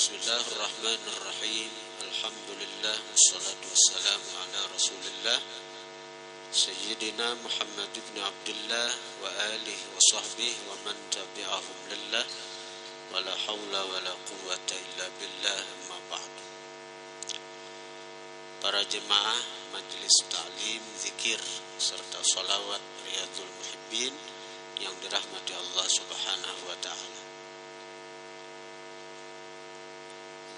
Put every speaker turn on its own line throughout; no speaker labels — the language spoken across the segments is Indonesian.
Bismillahirrahmanirrahim. Alhamdulillah wassalatu wassalamu ala Rasulillah Sayyidina Muhammad ibn Abdullah wa alihi wa sahbihi wa man tabi'ahum lillah wa la hawla wa la quwwata illa billah, amma ba'd. Para jemaah Majelis Ta'lim, Zikir serta Salawat Riyadul Muhibbin yang dirahmati Allah Subhanahu wa ta'ala.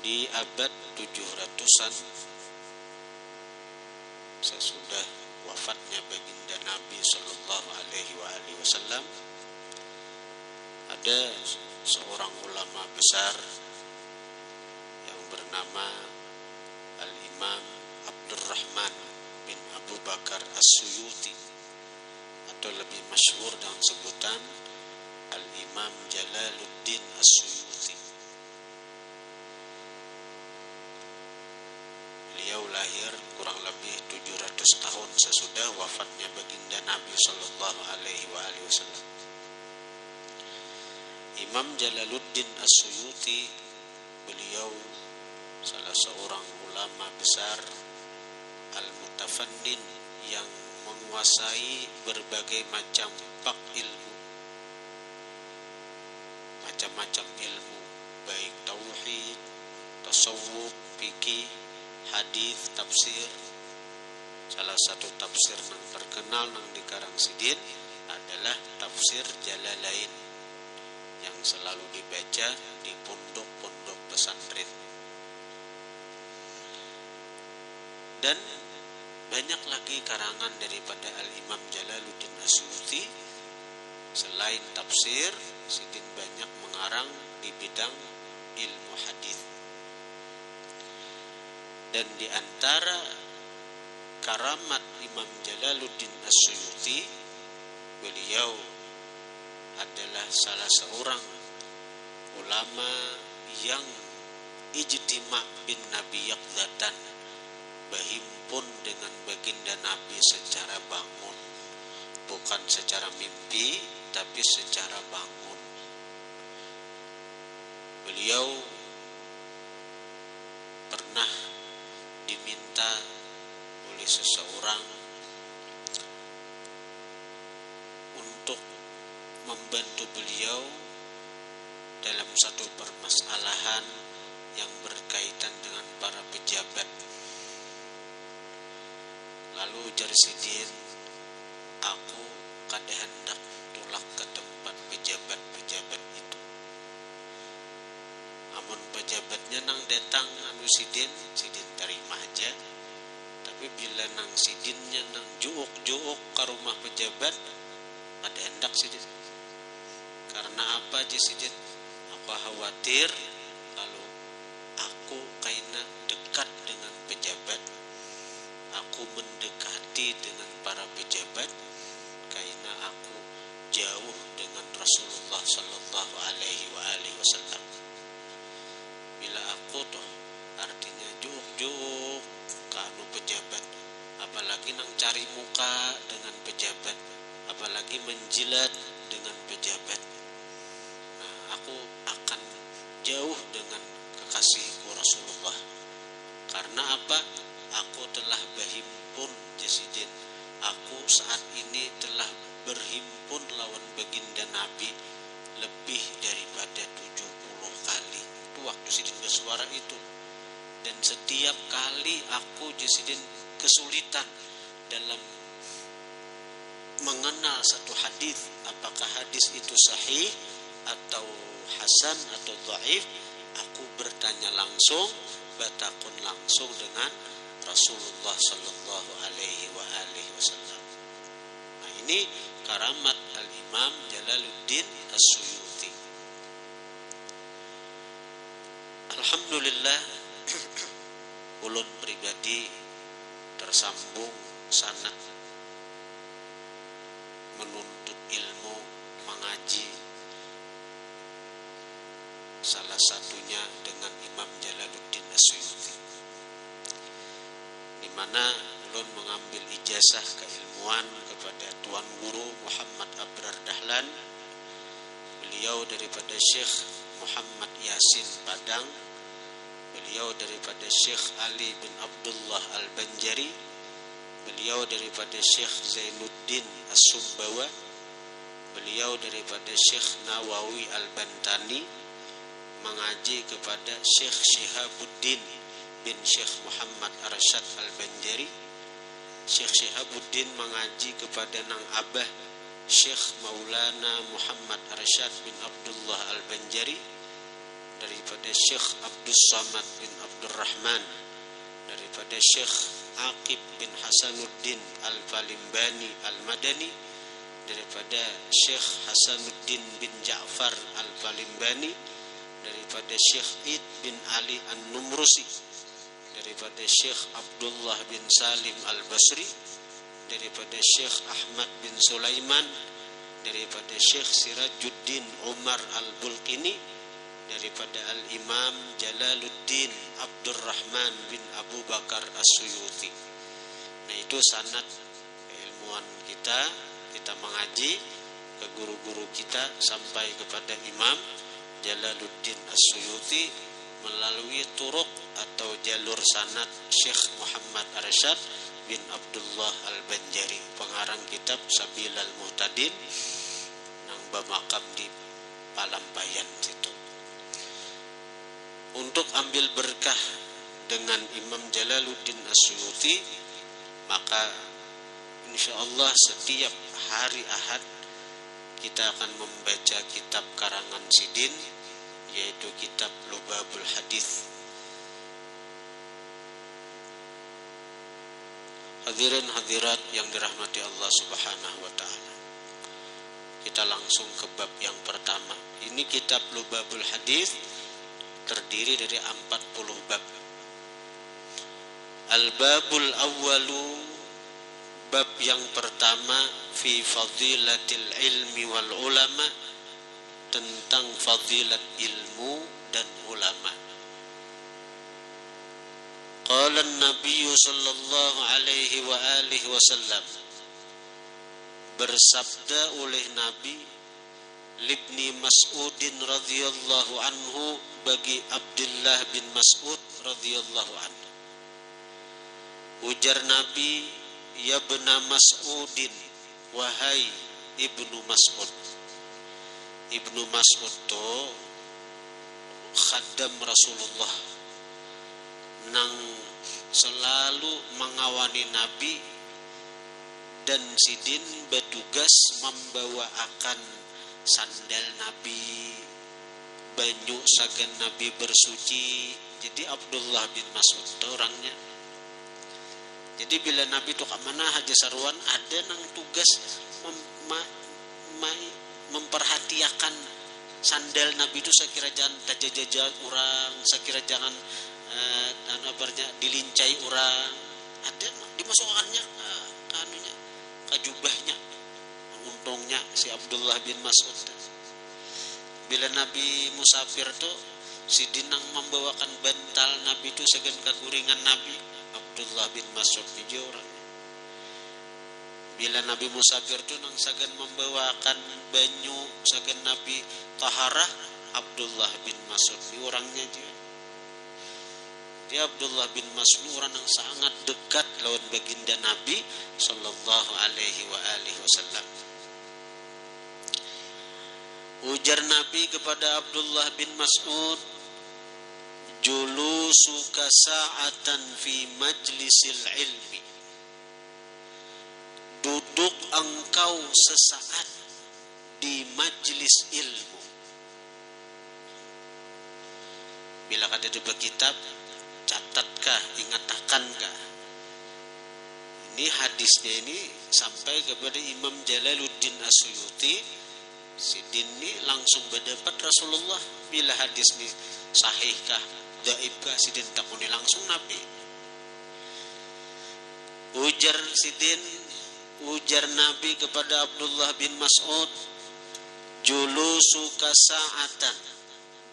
Di abad 700-an sesudah wafatnya baginda Nabi Sallallahu Alaihi Wasallam, ada seorang ulama besar yang bernama Al-Imam Abdurrahman bin Abu Bakar As-Suyuti, atau lebih masyhur dengan sebutan Al-Imam Jalaluddin As-Suyuti. Beliau lahir kurang lebih 700 tahun sesudah wafatnya baginda Nabi Sallallahu Alaihi Wasallam. Imam Jalaluddin As-Suyuti, beliau salah seorang ulama besar al-mutafannin yang menguasai berbagai macam bab ilmu, macam-macam ilmu, baik tauhid, tasawuf, fikih, hadis, tafsir. Salah satu tafsir yang terkenal yang dikarang sidin adalah tafsir Jalalain yang selalu dibaca di pondok-pondok pesantren. Dan banyak lagi karangan daripada Al-Imam Jalaluddin As-Suyuti. Selain tafsir, sidin banyak mengarang di bidang ilmu hadis. Dan di antara karamat Imam Jalaluddin As-Suyuti, beliau adalah salah seorang ulama yang ijtima' bin Nabi yaqzatan, berhimpun dengan baginda Nabi secara bangun, bukan secara mimpi tapi secara bangun. Beliau pernah diminta oleh seseorang untuk membantu beliau dalam satu permasalahan yang berkaitan dengan para pejabat. Lalu ujar sidin, aku kada hendak tulak ke tempat pejabat-pejabat itu. Amun pejabatnya nang datang sidin terima aja. Tapi bila nang sidinnya nang juuk ke rumah pejabat, ada hendak sidin. Karena apa aja sidin? Aku khawatir kalau aku kaina dekat dengan pejabat, aku mendekati dengan para pejabat, kaina aku jauh dengan Rasulullah Sallallahu Alaihi Wasallam. Bila aku tuh artinya juk kanu pejabat, apalagi nang cari muka dengan pejabat, apalagi menjilat dengan pejabat, nah aku akan jauh dengan kekasihku Rasulullah. Karena apa? Aku telah berhimpun jasidin, aku saat ini telah berhimpun lawan baginda Nabi lebih daripada 70 kali. Itu waktu sidin bersuara itu. Dan setiap kali aku jasidin kesulitan dalam mengenal satu hadis, apakah hadis itu sahih atau hasan atau dhaif, aku bertanya langsung, batakun langsung dengan Rasulullah Sallallahu Alaihi Wasallam. Nah, ini karamat Al-Imam Jalaluddin As-Suyuti. Alhamdulillah, ulun pribadi tersambung sana menuntut ilmu, mengaji, salah satunya dengan Imam Jalaluddin As-Suyuti, di mana ulun mengambil ijazah keilmuan kepada Tuan Guru Muhammad Abrar Dahlan. Beliau daripada Syekh Muhammad Yasin Padang beliau daripada Syekh Ali bin Abdullah Al-Banjari, beliau daripada Syekh Zainuddin As-Sumbawa, beliau daripada Syekh Nawawi Al-Bantani, mengaji kepada Syekh Syihabuddin bin Syekh Muhammad Arsyad Al-Banjari. Syekh Syihabuddin mengaji kepada Nang Abah Syekh Maulana Muhammad Arsyad bin Abdullah Al-Banjari, daripada Syekh Abdus Samad bin Abdurrahman, daripada Syekh Aqib bin Hasanuddin Al-Falimbani Al-Madani, daripada Syekh Hasanuddin bin Ja'far Al-Falimbani, daripada Syekh Id bin Ali An-Numrusi, daripada Syekh Abdullah bin Salim Al-Basri, daripada Syekh Ahmad bin Sulaiman, daripada Syekh Sirajuddin Umar Al-Bulqini, daripada Al-Imam Jalaluddin Abdurrahman bin Abu Bakar As-Suyuti. Nah, itu sanad keilmuan kita mengaji ke guru-guru kita sampai kepada Imam Jalaluddin As-Suyuti melalui turuk atau jalur sanad Syekh Muhammad Arsyad bin Abdullah Al-Banjari, pengarang kitab Sabilal Muhtadin nang bamakam di Palampayan situ. Untuk ambil berkah dengan Imam Jalaluddin As-Suyuti, maka insyaallah setiap hari Ahad kita akan membaca kitab karangan Sidin, yaitu kitab Lubabul Hadis. Hadirin hadirat yang dirahmati Allah Subhanahu wa taala. Kita langsung ke bab yang pertama. Ini kitab Lubabul Hadis terdiri dari 40 bab. Al-babul awwalu, bab yang pertama, fi fadilatil ilmi wal ulama, tentang fadilat ilmu dan ulama. Qala an-nabiy sallallahu alaihi wa alihi wasallam, bersabda oleh Nabi libni Mas'udin radhiyallahu anhu, bagi Abdullah bin Mas'ud radhiyallahu anhu. Ujar Nabi, ya bena Mas'udin, wahai Ibnu Mas'ud. Ibnu Mas'ud to khaddam Rasulullah, nang selalu mengawani Nabi, dan sidin bertugas membawa akan sandal Nabi, banyu sagan Nabi bersuci. Jadi Abdullah bin Mas'ud itu orangnya. Jadi bila Nabi itu ke mana haja saruan, ada nang tugas memperhatiakan sandal Nabi itu, sekira jangan tajajajat orang, sekira jangan dilincai orang. Ada dimasukkannya kanunya, kajubahnya. Untungnya si Abdullah bin Mas'ud, bila Nabi musafir tu si dinang membawakan bantal Nabi itu segan kaguringan Nabi. Abdullah bin Mas'ud ni orang. Bila Nabi musafir tu nang segan membawakan banyu segan Nabi taharah, Abdullah bin Mas'ud ni orangnya dia. Dia Abdullah bin Mas'ud orang yang sangat dekat lawan baginda Nabi sallallahu alaihi wa alihi wasallam. Ujar Nabi kepada Abdullah bin Mas'ud, julusuka sa'atan fi majlisil ilmi, duduk engkau sesaat di majlis ilmu. Bila kada ada kitab, catatkah, ingatankah? Ini hadisnya ini sampai kepada Imam Jalaluddin As-Suyuti. Sidin ini langsung berdapat Rasulullah, bila hadis ini sahihkah, dhaifkah, sidin takuni langsung Nabi. Ujar sidin, ujar Nabi kepada Abdullah bin Mas'ud, julusuka sa'atan,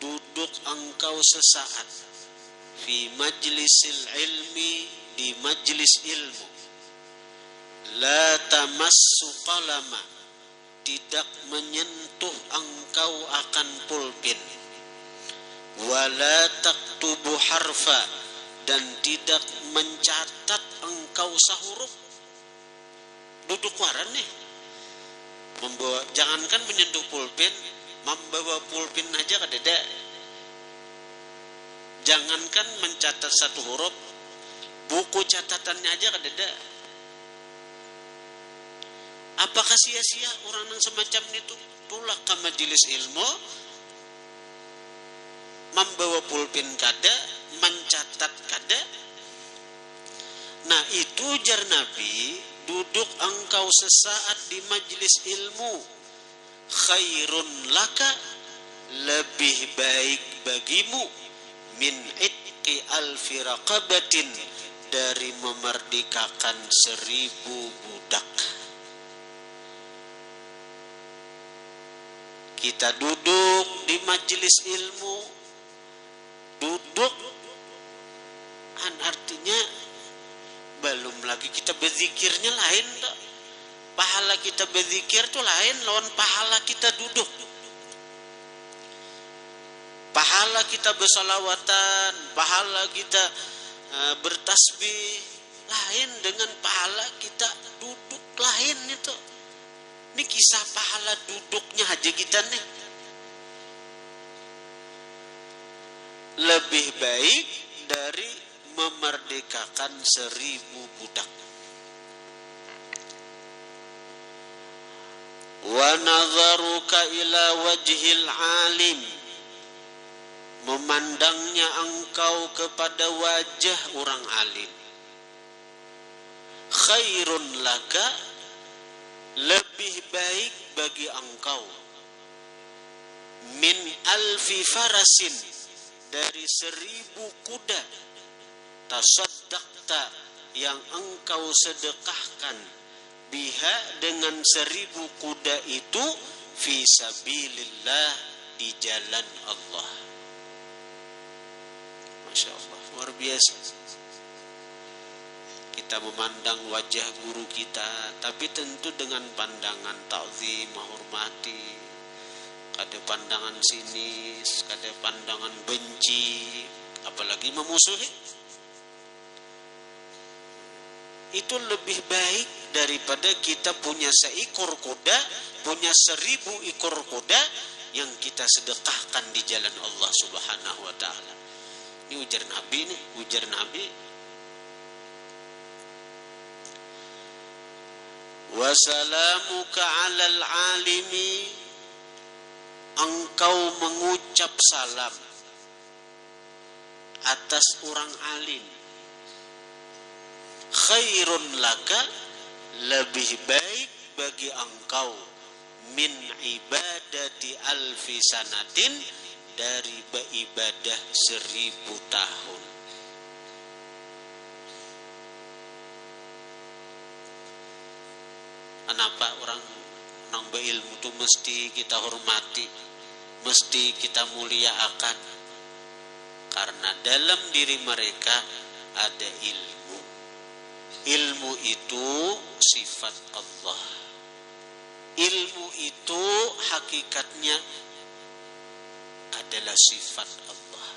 duduk engkau sesaat, fi majlisil ilmi, di majlis ilmu, la tamassu qalama, tidak menyentuh engkau akan pulpen, wala taktubu harfa, dan tidak mencatat engkau sahuruf. Duduk waran nih, membawa, jangankan menyentuh pulpen, membawa pulpen aja kadeda. Jangankan mencatat satu huruf, buku catatannya aja kadeda. Apakah sia-sia orang yang semacam itu? Tulak ke majelis ilmu, membawa pulpen kada, mencatat kada. Nah itu jar Nabi, duduk engkau sesaat di majelis ilmu, khairun laka, lebih baik bagimu, min itqi alfi raqabatin, dari memerdekakan 1000 budak. Kita duduk di majelis ilmu, duduk artinya belum lagi kita berzikirnya lain tak? Pahala kita berzikir tuh lain lawan pahala kita duduk. Pahala kita bersalawatan, pahala kita bertasbih lain dengan pahala kita duduk, lain itu. Ini kisah pahala duduknya aja kita nih. Lebih baik dari memerdekakan 1000 budak. Wa nadharuka ila wajhil alim, memandangnya engkau kepada wajah orang alim. Khairun laka, lebih baik bagi engkau, min alfi farasin, dari 1000 kuda, tasaddaqta, yang engkau sedekahkan, biha, dengan 1000 kuda itu, fi sabilillah, di jalan Allah. Masya Allah, luar biasa. Kita memandang wajah guru kita, tapi tentu dengan pandangan ta'zim, menghormati. Kada pandangan sinis, kada pandangan benci, apalagi memusuhi. Itu lebih baik daripada kita punya seekor kuda, punya 1000 ekor kuda yang kita sedekahkan di jalan Allah Subhanahu wa ta'ala. Ini ujar Nabi nih, ujar Nabi. Wassalamuka alal alimi, engkau mengucap salam atas orang alim. Khairun laka, lebih baik bagi engkau, min ibadati alfi sanatin, dari beribadah 1000 tahun. Kenapa orang berilmu itu mesti kita hormati, mesti kita muliakan? Karena dalam diri mereka ada ilmu. Ilmu itu sifat Allah. Ilmu itu hakikatnya adalah sifat Allah.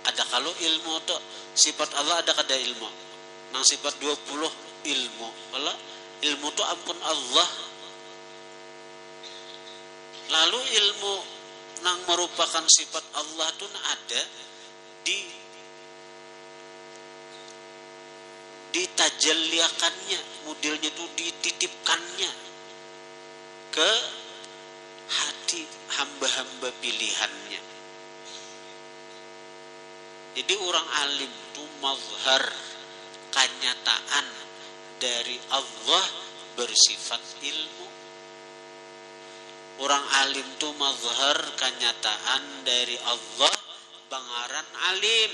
Ada kalau ilmu itu sifat Allah, ada kada ilmu. Nang sifat 20 ilmu. Kalau ilmu itu ampun Allah. Lalu ilmu nang merupakan sifat Allah itu ada ditajalliakannya, modelnya itu dititipkannya ke hati hamba-hamba pilihannya. Jadi orang alim itu mazhar, kenyataan dari Allah bersifat ilmu. Orang alim itu mazhar, kenyataan dari Allah bangaran alim.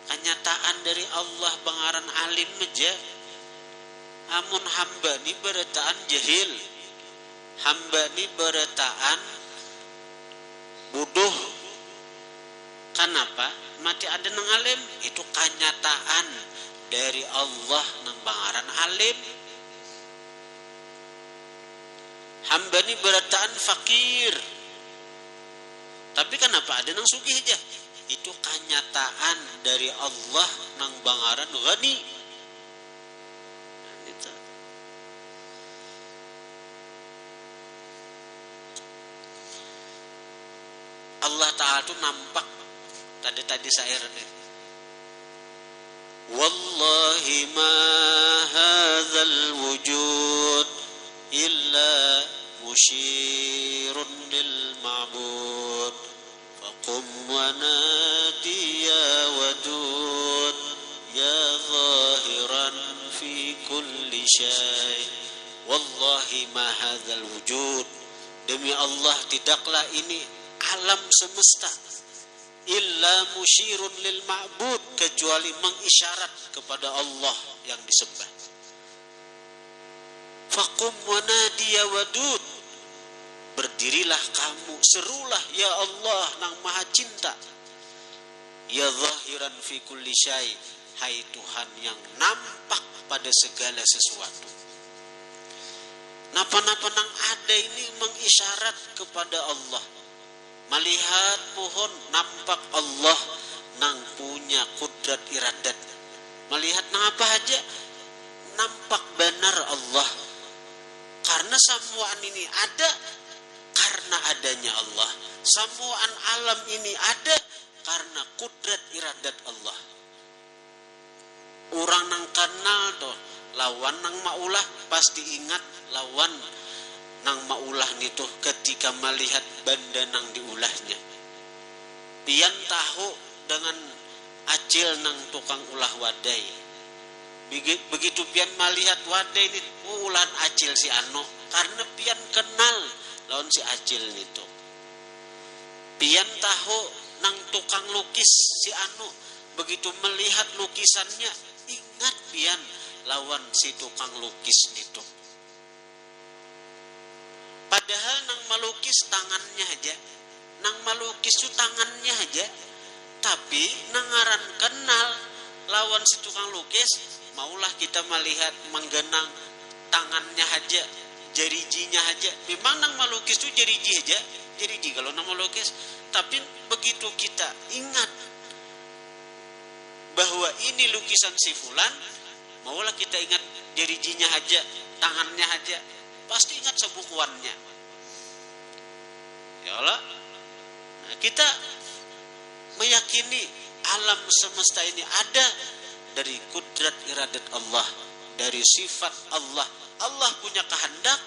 Kenyataan dari Allah bangaran alim aja. Amun hamba ni beretaan jahil, hamba ni beretaan bodoh. Kenapa? Mati ada nang alim, itu kenyataan dari Allah nang bangaran alim. Hamba ni beretaan fakir, Tapi kenapa ada nang sugih aja? Itu kenyataan dari Allah nang bangaran ghani. Itu. Allah Ta'ala itu nampak tadi syair nih. Wallahi ma hadzal wujud illa musyirun lil ma'bud faqum wa nadi ya wadud ya zahiran fi kulli syai. Wallahi ma hadzal wujud, demi Allah tidaklah ini alam semesta illa musyirun lil ma'bud, kecuali mengisyarat kepada Allah yang disembah. Faqum wa nadi ya wadud, berdirilah kamu, serulah ya Allah nang maha cinta. Ya zahiran fi kulli syai, hai Tuhan yang nampak pada segala sesuatu. Napa-napa nang ada ini mengisyarat kepada Allah. Melihat pohon nampak Allah nang punya kudrat iradat. Melihat nang apa aja nampak benar Allah. Karena samuan ini ada karena adanya Allah. Samuan alam ini ada karena kudrat iradat Allah. Orang nang kenal toh lawan nang maulah pasti ingat lawan nang maulah itu ketika melihat benda nang diulahnya. Pian tahu dengan acil nang tukang ulah wadai. Begitu pian melihat wadai ini ulan acil si Ano, karena pian kenal lawan si acil itu. Pian tahu nang tukang lukis si Ano, begitu melihat lukisannya ingat pian lawan si tukang lukis itu. Padahal nang melukis tangannya aja, nang melukis itu tangannya aja, tapi nangaran kenal lawan si tukang lukis, maulah kita melihat menggenang tangannya aja, jarijinya aja. Memang nang melukis itu jariji aja, jariji kalau nang melukis. Tapi begitu kita ingat bahwa ini lukisan si fulan, maulah kita ingat jarijinya aja, tangannya aja, pasti ingat sebukuannya. Ya Allah, nah, kita meyakini alam semesta ini ada dari kudrat iradat Allah, dari sifat Allah. Allah punya kehendak,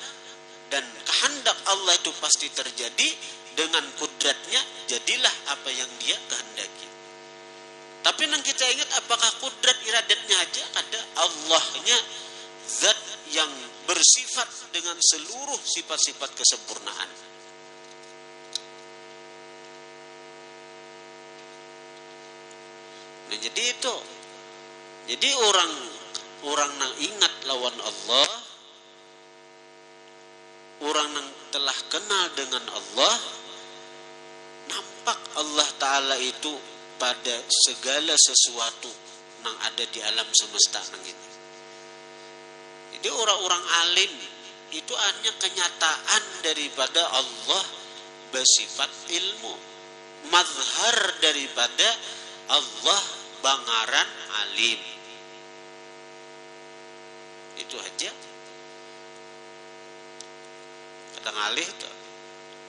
dan kehendak Allah itu pasti terjadi dengan kudratnya. Jadilah apa yang dia kehendaki. Tapi nang kita ingat apakah kudrat iradatnya aja, ada Allahnya, zat yang bersifat dengan seluruh sifat-sifat kesempurnaan. Nah, jadi itu. Jadi orang nang ingat lawan Allah, orang nang telah kenal dengan Allah, nampak Allah Ta'ala itu pada segala sesuatu nang ada di alam semesta nang ini. Jadi orang-orang alim itu hanya kenyataan daripada Allah bersifat ilmu, mazhar daripada Allah bangaran alim. Itu aja. Kadang alih tuh,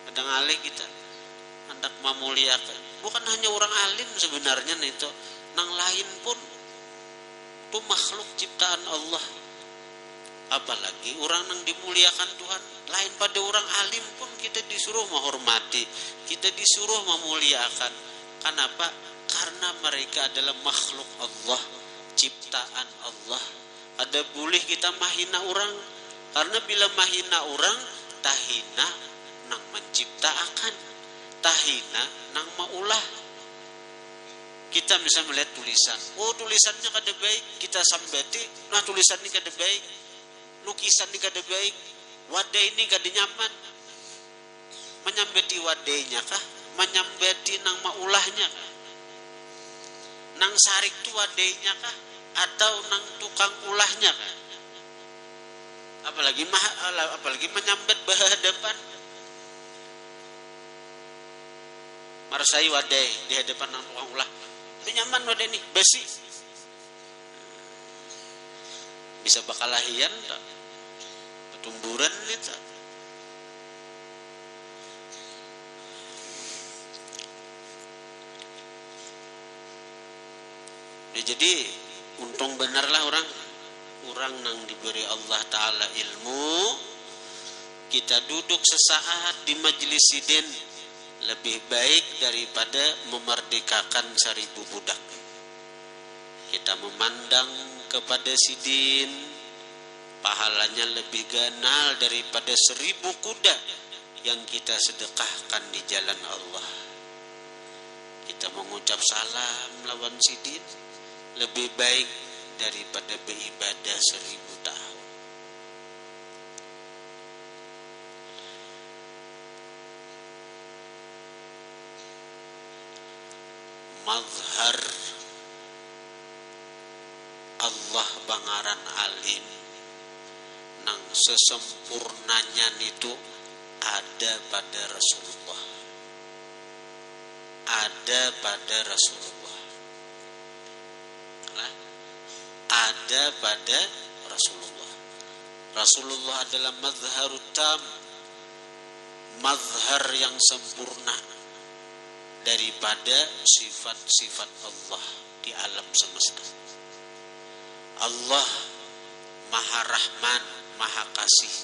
kadang alih kita hendak memuliakan. Bukan hanya orang alim sebenarnya itu, nang lain pun itu makhluk ciptaan Allah. Apalagi orang nang dimuliakan Tuhan, lain pada orang alim pun kita disuruh menghormati, kita disuruh memuliakan. Kenapa? Karena mereka adalah makhluk Allah, ciptaan Allah. Ada boleh kita mahina orang, karena bila mahina orang, tahina nang menciptakan, tahina nang maulah. Kita bisa melihat tulisan, oh tulisannya kada baik, kita sambati, nah tulisan ini kada baik, lukisan ini kada baik, wadah ini kada nyaman. Menyambati wadahnya kah? Menyambati nang maulahnya kah? Nang sarik tu wadahnya kah? Atau nang tukang ulahnya kah? Apalagi menyambat berhadapan. Marsai wadai di hadapan orang ulah. Itu nyaman wadai nih, besi. Bisa bakalahian tak? Tumburan itu. Jadi untung benarlah orang nang diberi Allah Ta'ala ilmu, kita duduk sesaat di majelis sidin lebih baik daripada memerdekakan 1000 budak. Kita memandang kepada sidin, pahalanya lebih ganal daripada 1000 kuda yang kita sedekahkan di jalan Allah. Kita mengucap salam lawan sidin lebih baik daripada beribadah 1000 tahun. Mazhar Allah bangaran alim nang sesempurnanya itu ada pada Rasulullah. Ada pada Rasulullah. Ada pada Rasulullah. Rasulullah adalah mazharut tam, mazhar yang sempurna daripada sifat-sifat Allah di alam semesta. Allah Maha Rahman, Maha Kasih.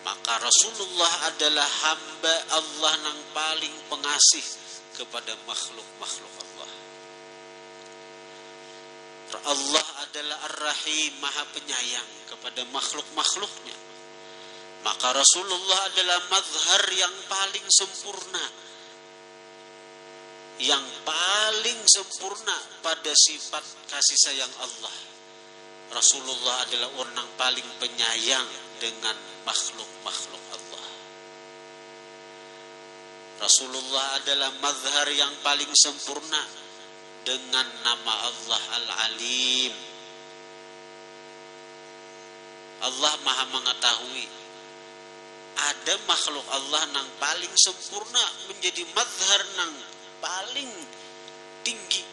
Maka Rasulullah adalah hamba Allah yang paling pengasih kepada makhluk-makhluk Allah. Allah adalah Ar-Rahim, Maha Penyayang kepada makhluk-makhluknya. Maka Rasulullah adalah mazhar yang paling sempurna, yang paling sempurna pada sifat kasih sayang Allah. Rasulullah adalah orang paling penyayang dengan makhluk-makhluk Allah. Rasulullah adalah mazhar yang paling sempurna dengan nama Allah Al-Alim. Allah Maha mengetahui. Ada makhluk Allah yang paling sempurna menjadi mazhar yang paling tinggi,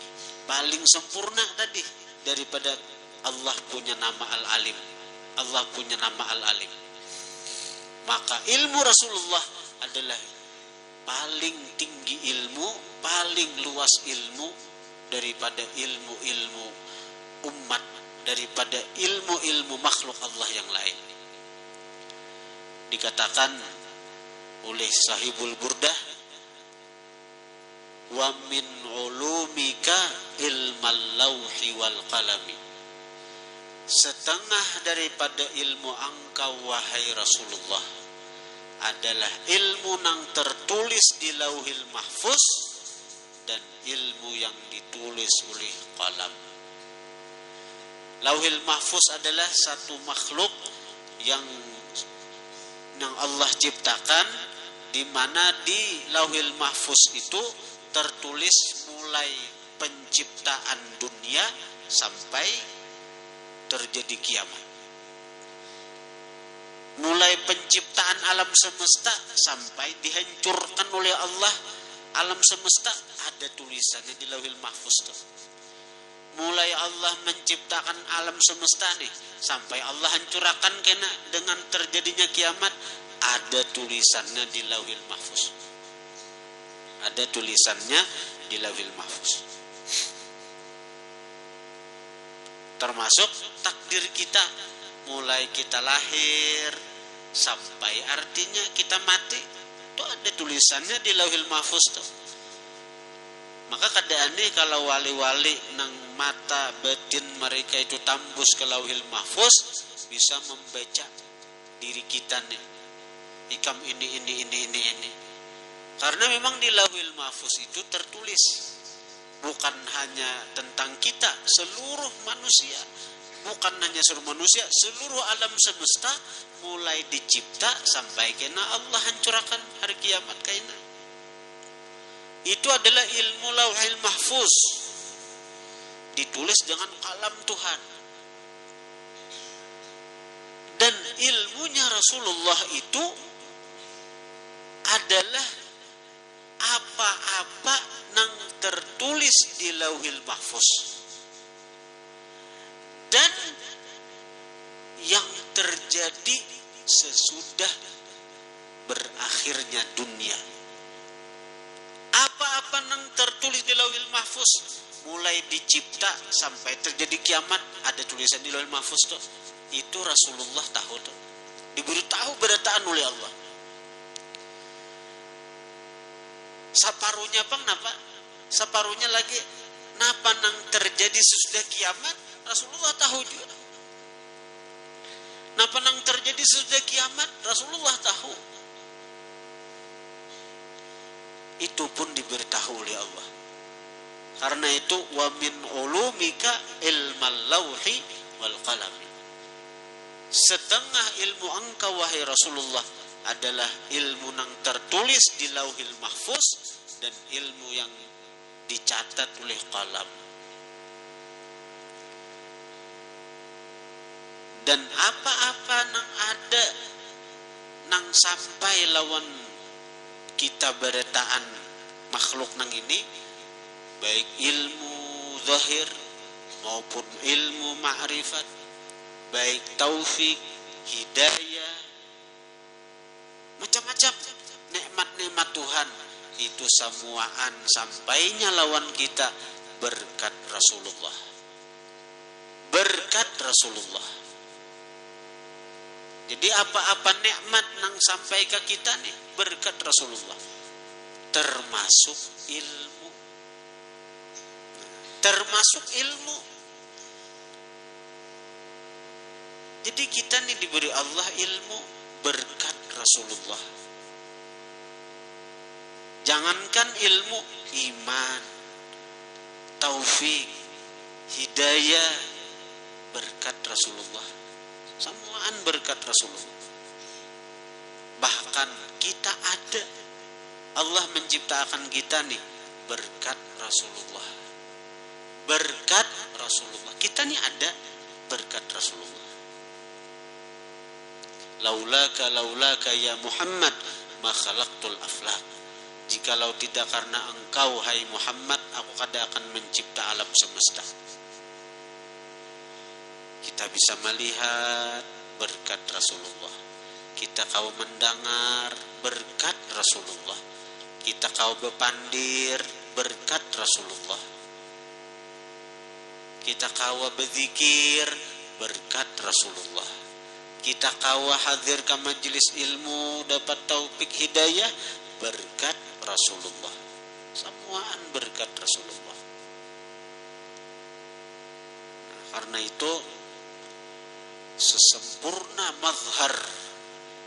paling sempurna tadi daripada Allah punya nama Al-Alim. Allah punya nama Al-Alim. Maka ilmu Rasulullah adalah paling tinggi ilmu, paling luas ilmu daripada ilmu-ilmu umat, daripada ilmu-ilmu makhluk Allah yang lain. Dikatakan oleh Sahibul Burdah, wa min ulumika ilmal lauhi wal qalami. Setengah daripada ilmu engkau wahai Rasulullah adalah ilmu yang tertulis di Lauhil Mahfuz dan ilmu yang ditulis oleh qalam. Lauhil Mahfuz adalah satu makhluk yang Allah ciptakan, di mana di Lauhil Mahfuz itu tertulis mulai penciptaan dunia sampai terjadi kiamat. Mulai penciptaan alam semesta sampai dihancurkan oleh Allah alam semesta, ada tulisannya di Lauhil Mahfuz tuh. Mulai Allah menciptakan alam semesta nih sampai Allah hancurkan kena dengan terjadinya kiamat, ada tulisannya di Lauhil Mahfuz. Ada tulisannya di Lauhil Mahfuz. Termasuk takdir kita, mulai kita lahir sampai artinya kita mati, itu ada tulisannya di Lauhil Mahfuz tuh. Maka keadaannya kalau wali-wali nang mata batin mereka itu tembus ke Lauhil Mahfuz, bisa membaca diri kita nih, ikam ini. Karena memang di Lauhil Mahfuz itu tertulis bukan hanya tentang kita, seluruh manusia. Bukan hanya seluruh manusia, seluruh alam semesta mulai dicipta sampai kena Allah hancurkan hari kiamat kaina. Itu adalah ilmu Lauhil Mahfuz, ditulis dengan kalam Tuhan. Dan ilmunya Rasulullah itu adalah apa-apa nang tertulis di Lauhil Mahfuz dan yang terjadi sesudah berakhirnya dunia. Apa-apa nang tertulis di Lauhil Mahfuz, mulai dicipta sampai terjadi kiamat, ada tulisan di Lauhil Mahfuz tuh. Itu Rasulullah tahu tuh. Diberi tahu berataan oleh Allah. Saparunya bang napa? Saparunya lagi napa nang terjadi sesudah kiamat, Rasulullah tahu juga. Napa nang terjadi sesudah kiamat, Rasulullah tahu. Itu pun diberitahu oleh Allah. Karena itu wa min ulumika ilmal lauhi wal qalam. Setengah ilmu engkau wahai Rasulullah adalah ilmu yang tertulis di Lauhil Mahfuz dan ilmu yang dicatat oleh qalam. Dan apa-apa nang ada nang sampai lawan kita berataan makhluk nang ini, baik ilmu zahir maupun ilmu ma'rifat, baik taufik, hidayah, macam-macam nikmat-nikmat Tuhan, itu semuaan sampainya lawan kita berkat Rasulullah. Berkat Rasulullah. Jadi apa-apa nikmat nang sampai ke kita nih berkat Rasulullah. Termasuk ilmu. Termasuk ilmu. Jadi kita nih diberi Allah ilmu berkat Rasulullah. Jangankan ilmu, iman, taufik, hidayah, berkat Rasulullah. Semuaan berkat Rasulullah. Bahkan kita ada, Allah menciptakan kita nih berkat Rasulullah. Berkat Rasulullah. Kita nih ada berkat Rasulullah. Laulaka ya Muhammad ma khalaqtul aflaq. Jikalau tidak karena engkau hai Muhammad, aku kada akan mencipta alam semesta. Kita bisa melihat berkat Rasulullah. Kita kau mendengar berkat Rasulullah. Kita kau bepandir berkat Rasulullah. Kita kau berzikir berkat Rasulullah. Kita kau hadir ke majelis ilmu dapat taufik hidayah berkat Rasulullah. Semuaan berkat Rasulullah. Nah, karena itu sesempurna mazhar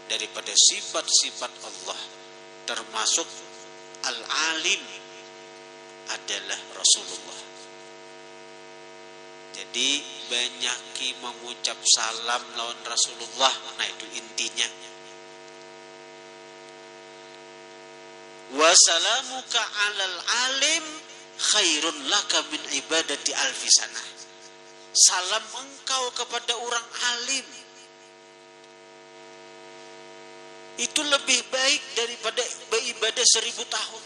daripada sifat-sifat Allah termasuk al-alim adalah Rasulullah. Jadi banyaki mengucap salam lawan Rasulullah. Nah itu intinya. Wasalamuka alal alim khairun laka min ibadati alfi sanah. Salam engkau kepada orang alim itu lebih baik daripada beribadah 1000 tahun.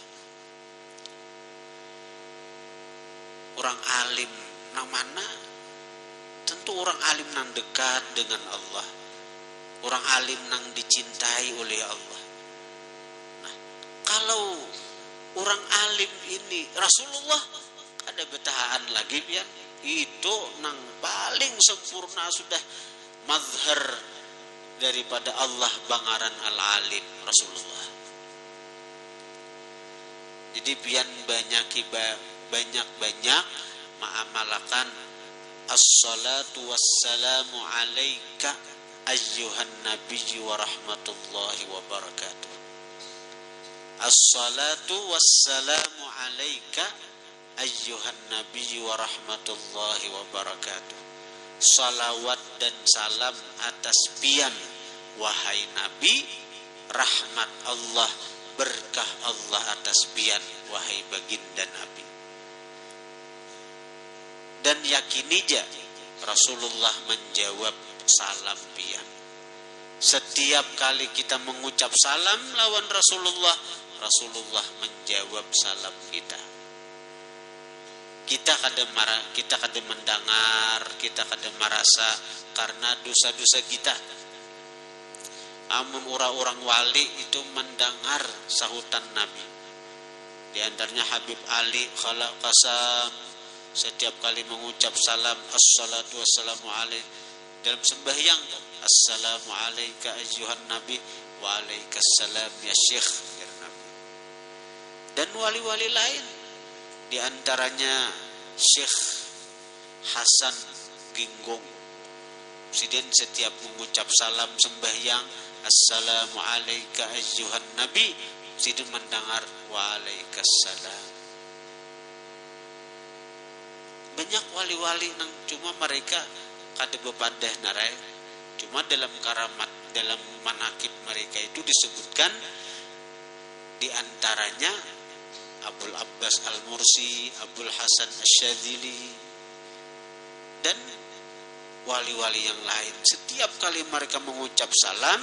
Orang alim nang mana? Tentu orang alim nang dekat dengan Allah. Orang alim nang dicintai oleh Allah. Nah, kalau orang alim ini Rasulullah ada betahaan lagi pian. Itu nang paling sempurna sudah mazhar daripada Allah bangaran al-alim Rasulullah. Jadi pian banyak ma'amalakan as-salatu wassalamu alaika ayyuhan nabiyyu wa rahmatullahi wa barakatuh. As-salatu wassalamu alaika ayyuhan nabiyyu wa rahmatullahi wa barakatuh. Salawat dan salam atas pian wahai Nabi, rahmat Allah, berkah Allah atas pian wahai baginda Nabi. Dan yakini aja Rasulullah menjawab salam pian. Setiap kali kita mengucap salam lawan Rasulullah, Rasulullah menjawab salam kita. Kita kada mendengar, kita kada merasa karena dosa-dosa kita. Amun orang wali itu mendengar sahutan Nabi. Di antaranya Habib Ali Khalaq Qasam, setiap kali mengucap salam assalatu wassalamu alaik dalam sembahyang, assalamu alayka ayyuhan nabi wa alaikassalam ya syekh, Nabi. Dan wali-wali lain, di antaranya Syekh Hasan Ginggong, Presiden setiap mengucap salam sembahyang assalamu alayka ayyuhan nabi, Presiden mendengar wa alaikassalam. Banyak wali-wali nang cuma mereka kada bepadah narai, cuma dalam karamat, dalam manakib mereka itu disebutkan di antaranya Abul Abbas Al-Mursi, Abul Hasan Asyadzili, dan wali-wali yang lain. Setiap kali mereka mengucap salam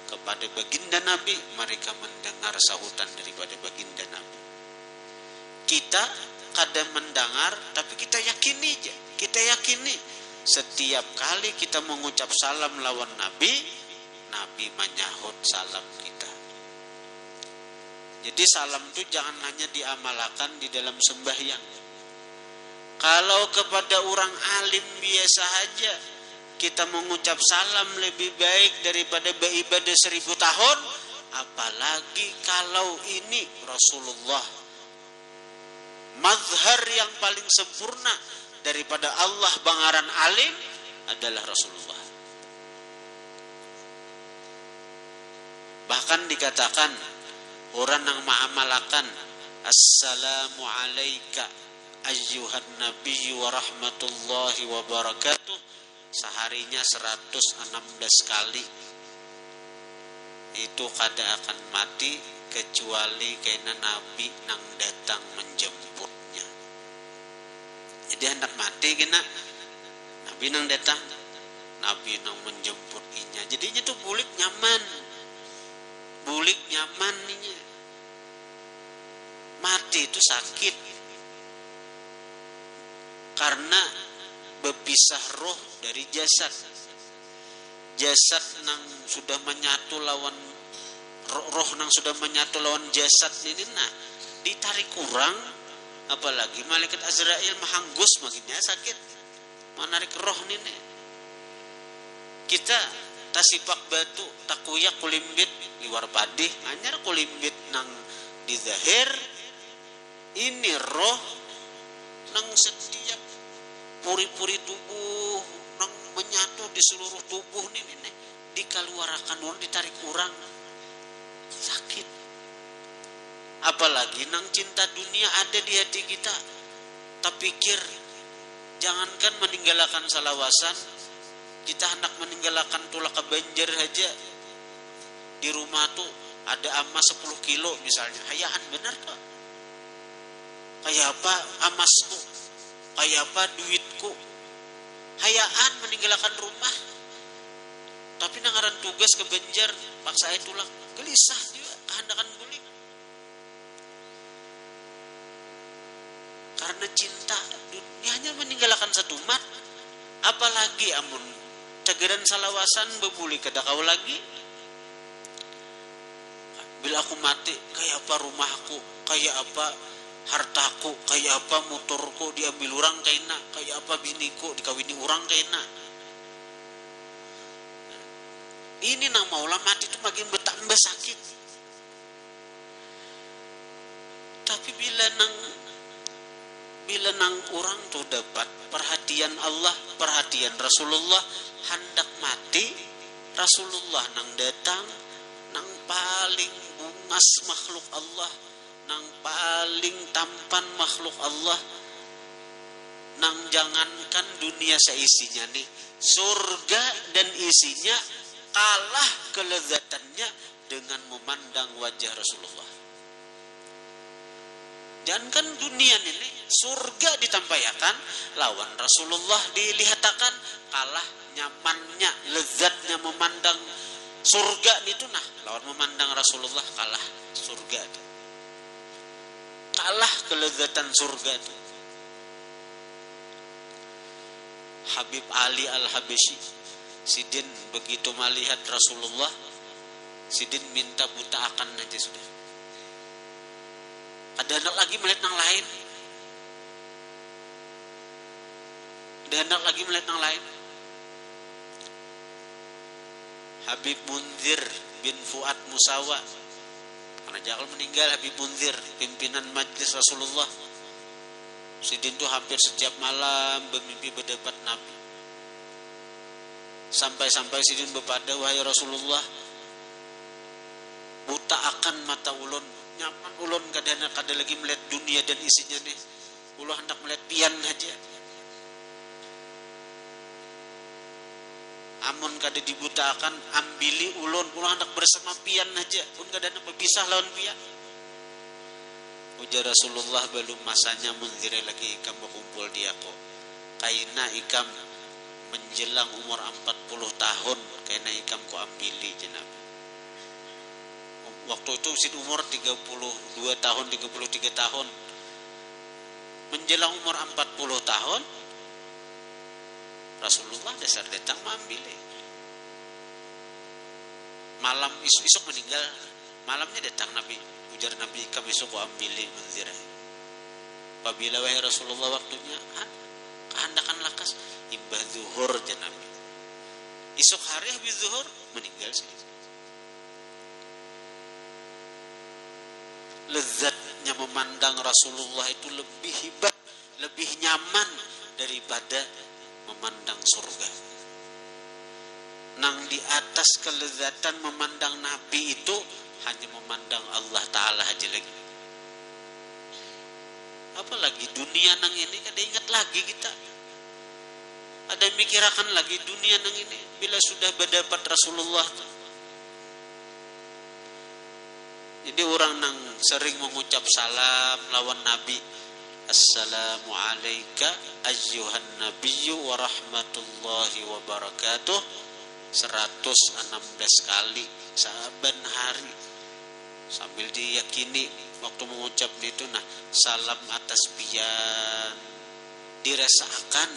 kepada baginda Nabi, mereka mendengar sahutan daripada baginda Nabi. Kita kadang mendengar, tapi kita yakini aja. Kita yakini setiap kali kita mengucap salam lawan Nabi, Nabi menyahut salam kita. Jadi salam itu jangan hanya diamalkan di dalam sembahyang. Kalau kepada orang alim biasa aja kita mengucap salam lebih baik daripada beribadah 1000 tahun, apalagi kalau ini Rasulullah, mazhar yang paling sempurna daripada Allah bangaran alim adalah Rasulullah. Bahkan dikatakan orang yang mengamalkan assalamu alayka ayyuhan nabi wa rahmatullahi wa barakatuh seharinya 116 kali, itu kada akan mati kecuali karena Nabi nang datang menjemputnya. Jadi hendak mati kena Nabi nang datang, Nabi nang menjemput inya. Jadinya tuh bulik nyaman inya. Mati itu sakit karena berpisah roh dari jasad. Jasad nang sudah menyatu lawan roh nang sudah menyatu lawan jasad ini, nah ditarik kurang, apalagi malaikat Azrail mahanggus makinnya sakit menarik roh ini. Kita tasipak batu takuyak kulimbit liwar padih anyar kulimbit nang di zahir, ini roh nang setiap puri-puri tubuh nang menyatu di seluruh tubuh ini dikeluarkan orang, ditarik kurang sakit. Apalagi nang cinta dunia ada di hati kita. Tak pikir jangankan meninggalkan salawasan, kita hendak meninggalkan tulak ke banjir aja. Di rumah tuh ada emas 10 kilo misalnya, hayaan benar kok. Kayak apa emasku, kayak apa duitku, hayaan meninggalkan rumah. Tapi nangaran tugas ke banjir, paksa tulak gelisah juga kehendakan bulik. Karena cinta dunianya meninggalkan satu mat, apalagi amun cageran salawasan bebuli kada kau lagi. Bila aku mati, kayak apa rumahku, kayak apa hartaku, kayak apa motorku diambil orang kaina, kayak apa biniku dikawini orang kaina. Ini nang maulah mati itu makin bertambah sakit. Tapi bila nang orang tuh dapat perhatian Allah, perhatian Rasulullah, hendak mati, Rasulullah nang datang, nang paling bungas makhluk Allah, nang paling tampan makhluk Allah, nang jangankan dunia seisinya nih, surga dan isinya kalah kelezatannya dengan memandang wajah Rasulullah. Jangankan dunia ini, surga ditampayakan lawan Rasulullah dilihatakan, kalah nyamannya, lezatnya memandang Surga itu nah lawan memandang Rasulullah kalah surga itu. Kalah kelezatan surga itu. Habib Ali Al-Habsyi, sidin begitu melihat Rasulullah, sidin minta buta akan aja sudah. Ada anak lagi melihat yang lain. Ada anak lagi melihat yang lain. Habib Munzir bin Fuad Musawa, karena Jakal meninggal, Habib Munzir pimpinan majlis Rasulullah, sidin itu hampir setiap malam bermimpi berdebat Nabi. Sampai-sampai sidin berpada, wahai Rasulullah, buta akan mata ulun, nyaman ulun kada lagi melihat dunia dan isinya nih. Ulun hendak melihat pian aja. Amun kada dibutakan ambili ulun hendak bersama pian aja. Pun kada nak berpisah lawan pian. Ujar Rasulullah, belum masanya Munzir lagi ikam berkumpul di aku. Kaina ikam menjelang umur 40 tahun, kaina ikam ku ambili jenab. Waktu itu usia umur 32 tahun, 33 tahun. Menjelang umur 40 tahun, Rasulullah dasar datang mengambil. Malam isuk meninggal, malamnya datang Nabi. Ujar Nabi, kami suku ambil Munzir. Apabila wahai Rasulullah waktunya, kehendakan lakas imbah zuhur je Nabi. Isuk hari habis zuhur meninggal sih. Lezatnya memandang Rasulullah itu lebih hebat, lebih nyaman daripada memandang surga. Nang di atas kelezatan memandang Nabi itu hanya memandang Allah Ta'ala aja lagi. Apalagi dunia nang ini kada ingat lagi kita. Ada mikirakan lagi dunia nang ini bila sudah berdapat Rasulullah. Jadi orang nang sering mengucap salam lawan Nabi, Assalamu alayka ayyuhan nabiyyu wa rahmatullahi wa barakatuh, 116 kali saban hari, sambil diyakini waktu mengucap itu nah salam atas pian, dirasakan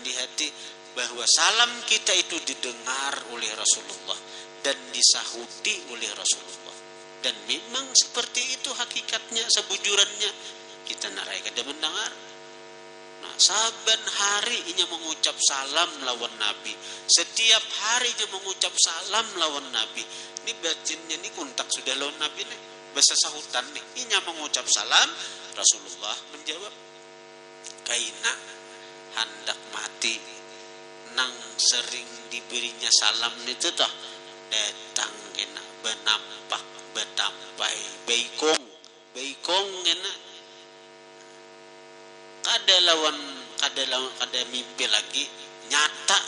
di hati bahwa salam kita itu didengar oleh Rasulullah dan disahuti oleh Rasulullah. Dan memang seperti itu hakikatnya, sebujurannya. Kita narai kada mendengar. Nah, saban hari inya mengucap salam lawan Nabi. Setiap hari inya mengucap salam lawan Nabi. Ini batinnya ini kuntak sudah lawan Nabi nih. Bahasa sahutan nih. Inya mengucap salam, Rasulullah menjawab, kaina hendak mati nang sering diberinya salam itu toh datang kena benampak betampai beikong kena kada mimpi lagi, nyata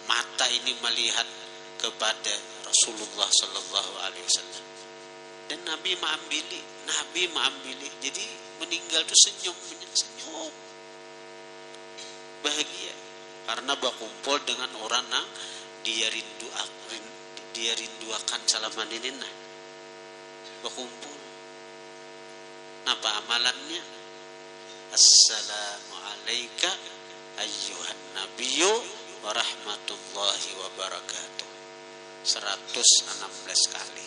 mata ini melihat kepada Rasulullah sallallahu alaihi wasallam. Dan Nabi mengambil. Jadi meninggal itu senyum bahagia karena berkumpul dengan orang yang dia rinduakan salaman ini nah. Berkumpul. Apa amalannya? Assalamu alayka ayyuhan nabiyyu wa rahmatullahi wa barakatuh, 116 kali.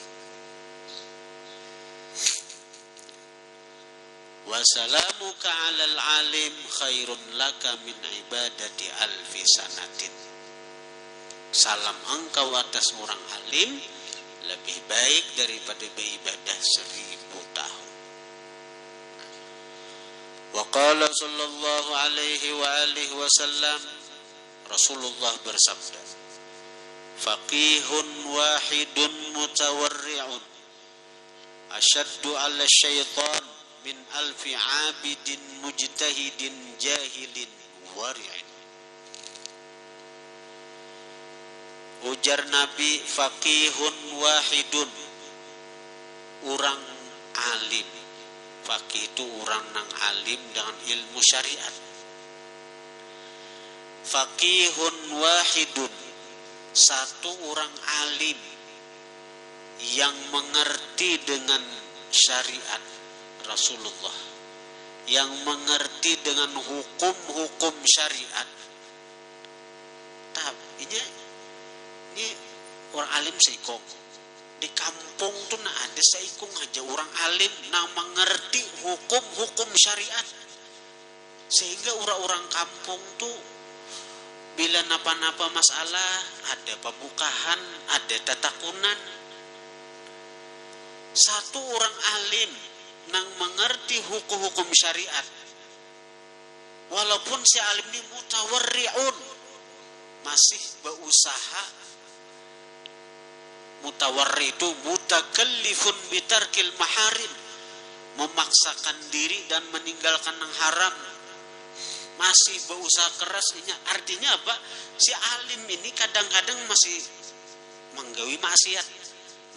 Wa salamuka 'alal alim khairun laka min ibadati alfi sanatin. Salam engkau atas orang alim lebih baik daripada beribadah 1000 tahun. Wa qala sallallahu alaihi wa alihi wasallam, Rasulullah bersabda, faqihun wahidun mutawarri'un ashaddu 'ala syaitan min alfi 'abidin mujtahidin jahilin wari'in. Ujar Nabi, faqihun wahidun, orang alim. Faqih itu orang nang alim dengan ilmu syariat. Faqihun wahidun, satu orang alim yang mengerti dengan syariat Rasulullah, yang mengerti dengan hukum-hukum syariat. Tapi ini orang alim seikong. Di kampung tuh ada seikong aja orang alim yang mengerti hukum-hukum syariat. Sehingga orang-orang kampung tuh bila napa-napa masalah, ada pabukahan, ada tatakunan. Satu orang alim yang mengerti hukum-hukum syariat, walaupun si alim ini mutawarri'un, masih berusaha. Mutawarri itu mutakallifun bitarkil maharim, memaksakan diri dan meninggalkan yang haram, masih berusaha keras. Artinya apa? Si alim ini kadang-kadang masih menggawi maksiat,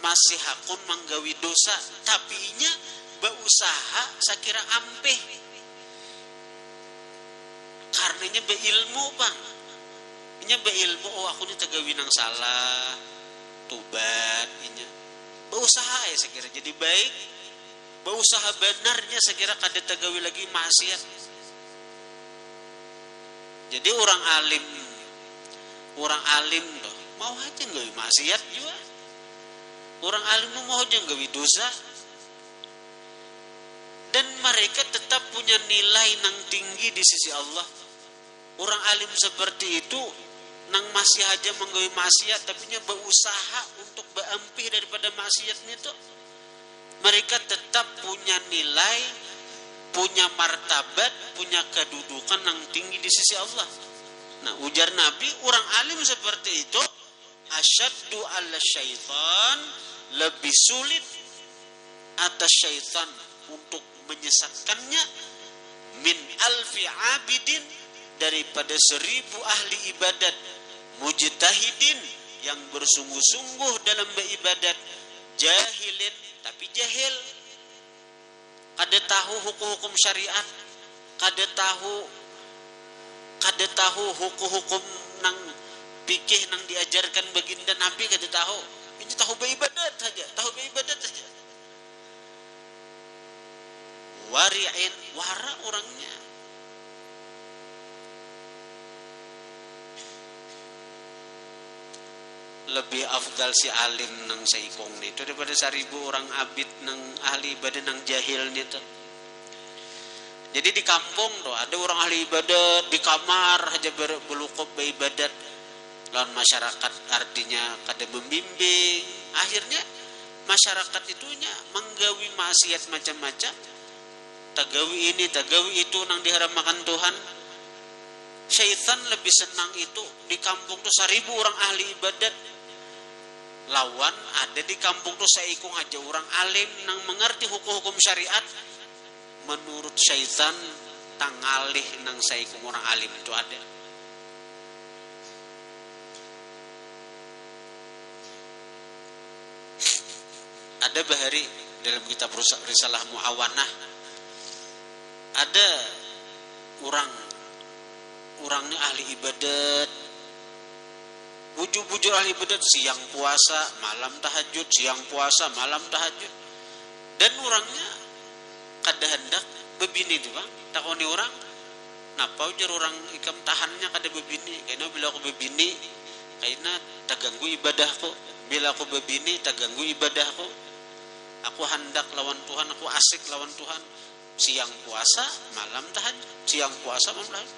masih hakun menggawi dosa, tapi nya berusaha sakira ampeh karenanya beilmu bang. Nya beilmu, oh aku ini tegawi nang salah, tubat. Nya berusaha ya sekira jadi baik, berusaha benarnya sekira kada tegawi lagi maksiat. Jadi orang alim loh mau aja gawi maksiat juga. Orang alim mau aja gawi dosa. Dan mereka tetap punya nilai nang tinggi di sisi Allah. Orang alim seperti itu nang masih aja menggawi maksiat, tapi nya berusaha untuk beampih daripada maksiatnya itu. Mereka tetap punya nilai, punya martabat, punya kedudukan yang tinggi di sisi Allah. Nah, ujar Nabi, orang alim seperti itu asyaddu ala syaitan, lebih sulit atas syaitan untuk menyesatkannya min alfi abidin, daripada 1000 ahli ibadat mujtahidin, yang bersungguh-sungguh dalam beribadat, jahilin tapi jahil, kada tahu hukum-hukum syariat, kada tahu hukum-hukum nang fikih nang diajarkan baginda Nabi, kada tahu. Ini tahu beribadat saja, wari'in, wara orangnya. Lebih afdal si alim nang saikong itu daripada 1000 orang abid nang ahli ibadah nang jahil itu. Jadi di kampung tuh ada orang ahli ibadat di kamar aja berlukop beribadat lawan masyarakat, artinya kada membimbing. Akhirnya masyarakat itunya menggawi maksiat macam-macam, tagawi ini tagawi itu nang diharamkan Tuhan. Syaitan lebih senang itu di kampung tuh 1000 orang ahli ibadat, lawan ada di kampung tuh seikung aja orang alim nang mengerti hukum-hukum syariat. Menurut syaitan tangalih nang seikung orang alim itu ada. Ada bahari dalam kitab Risalah Muawanah, ada orangnya ahli ibadat, bujur ahli ibadat, siang puasa malam tahajud, siang puasa malam tahajud. Dan orangnya kada hendak bebini tu bang. Takoni orang, napa ujar orang ikam tahannya kada bebini? Karena bila aku bebini, karena terganggu ibadahku. Bila aku bebini terganggu ibadahku. Aku hendak lawan Tuhan, aku asik lawan Tuhan. Siang puasa malam tahajud, siang puasa malam tahajud.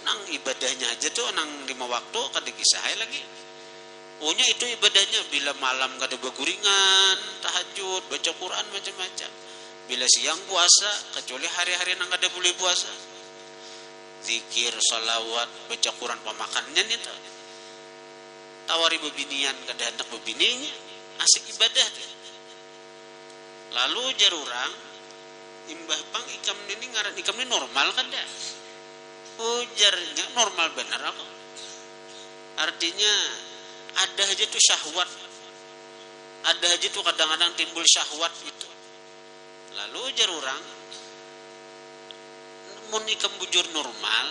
Nang ibadahnya aja tuh nang 5 waktu kada kisahai lagi. Ohnya itu ibadahnya. Bila malam kada beguringan, tahajud, baca Quran macam-macam. Bila siang puasa, kecuali hari-hari nang kada boleh puasa, zikir, salawat, baca Quran, pemakannya itu. Tawari bebinian kada hendak bebininya, asik ibadah tuh. Lalu jar orang, imbah bang ikam ini ngaran ikam ini normal kada? Ujarnya normal benar apa? Artinya ada aja tuh syahwat, ada aja tuh kadang-kadang timbul syahwat itu. Lalu ujar orang, mun ikam bujur normal,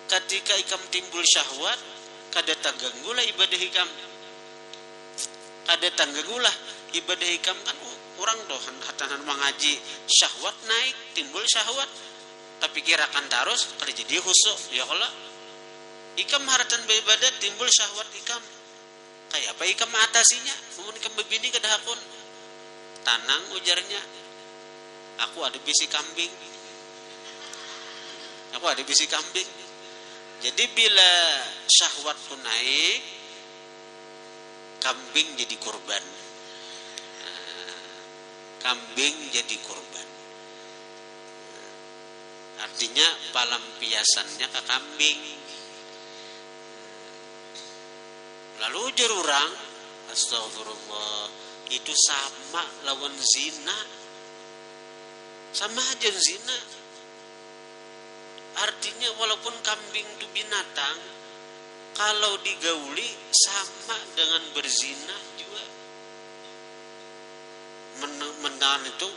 ketika ikam timbul syahwat, kada tangganggulah ibadah hikam. Kada tangganggulah ibadah hikam kan orang doh hatanan mengaji syahwat naik, timbul syahwat. Tapi kirakan terus kada jadi khusuk. Ya kalau ikam haratan beribadat timbul syahwat ikam. Kayak apa ikam atasinya? Mun ikam begini kada hakun. Tanang ujarnya. Aku ada bisi kambing. Aku ada bisi kambing. Jadi bila syahwatku naik, kambing jadi kurban. Kambing jadi kurban. Artinya pelampiasannya ke kambing. Lalu ujar orang, astagfirullah, itu sama lawan zina. Sama aja zina. Artinya walaupun kambing itu binatang, kalau digauli sama dengan berzina juga. Menang itu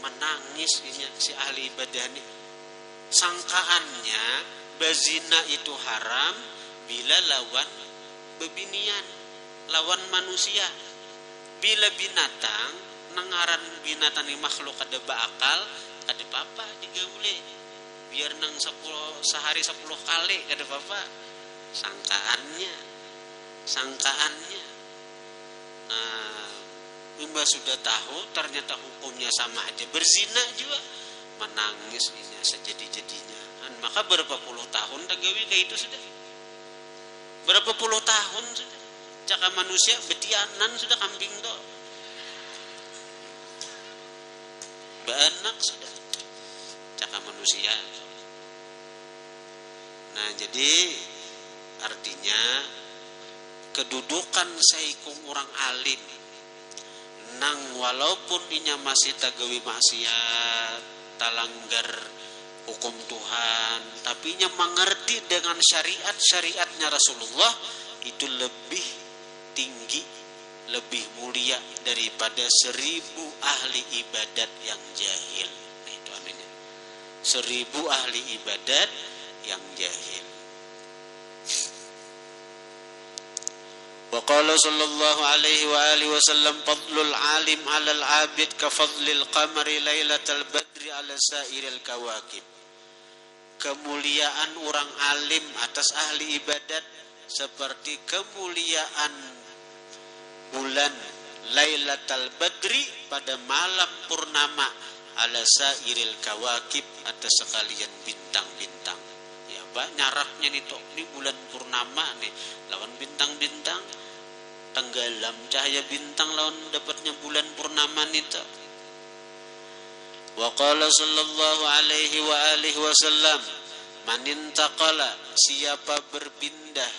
menangis si ahli ibadah ini. Sangkaannya berzina itu haram bila lawan bebinian, lawan manusia. Bila binatang, nengaran binatang ini makhluk ada bakal, ada apa digauli. Biar nang sehari 10 kali kada apa-apa. Sangkaannya. Nah, Mbak sudah tahu ternyata hukumnya sama aja, berzina juga, menangis ini sejadi-jadinya. Maka berapa puluh tahun tagawi kayak itu sudah. Berapa puluh tahun sudah. Caka manusia betianan sudah kambing do. Baanak sudah. Caka manusia. Nah, jadi artinya kedudukan saikung orang alim nang walaupun inya masih tagawi maksiat, talanggar hukum Tuhan, tapi inya mengerti dengan syariatnya Rasulullah, itu lebih tinggi, lebih mulia daripada 1000 ahli ibadat yang jahil. Nah, itu artinya 1000 ahli ibadat yang jahil. Wa qala sallallahu alaihi wa alihi wasallam fadlul alim 'alal 'abid ka fadlil qamari lailatal badri 'ala sairil kawakib. Kemuliaan orang alim atas ahli ibadat seperti kemuliaan bulan lailatal badri pada malam purnama 'ala sairil kawakib atas sekalian bintang-bintang. Ya, Pak, nyaraknya nih toh, ini bulan purnama nih lawan bintang-bintang. Tenggelam cahaya bintang lawan dapatnya bulan purnama nita. Wa qala sallallahu alaihi wa alihi wasallam, man intaqala, siapa berpindah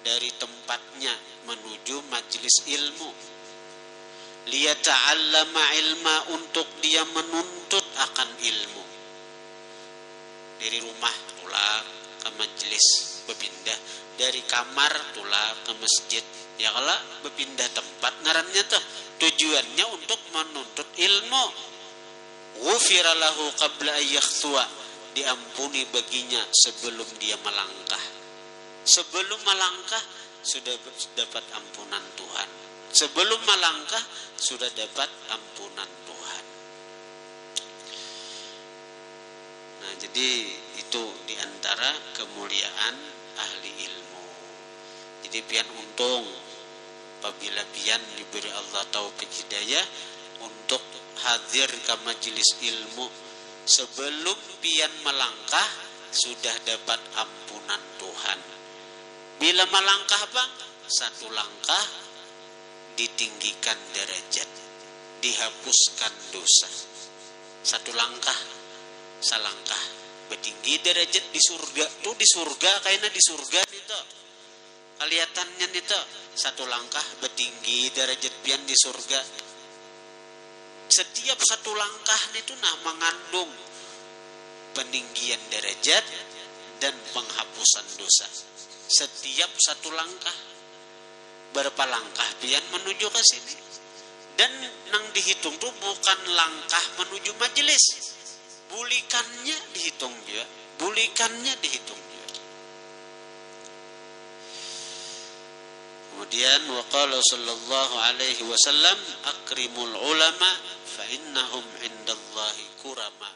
dari tempatnya menuju majlis ilmu, liyata'allama ilma, untuk dia menuntut akan ilmu. Dari rumah tulak ke majlis, berpindah dari kamar tulak ke masjid. Ya kalau berpindah tempat ngarannya tuh tujuannya untuk menuntut ilmu. Ghufira lahu qabla ayyakhtuwa, diampuni baginya sebelum dia melangkah. Sebelum melangkah sudah dapat ampunan Tuhan. Sebelum melangkah sudah dapat ampunan Tuhan. Nah, jadi itu diantara kemuliaan ahli ilmu. Jadi pian untung apabila pian diberi Allah taufik hidayah untuk hadir ke majelis ilmu, sebelum pian melangkah sudah dapat ampunan Tuhan. Bila melangkah bang, satu langkah ditinggikan derajat, dihapuskan dosa. Satu langkah, salangkah bertinggi derajat di surga. Tuh di surga, kayaknya di surga itu kelihatannya itu satu langkah bertinggi derajat pian di surga. Setiap satu langkah itu mengandung peninggian derajat dan penghapusan dosa. Setiap satu langkah, berapa langkah pian menuju ke sini. Dan nang dihitung tuh bukan langkah menuju majelis, bulikannya dihitung juga, bulikannya dihitung juga. Kemudian waqala sallallahu alaihi wasallam akrimul ulama fa innahum indallahi kurama.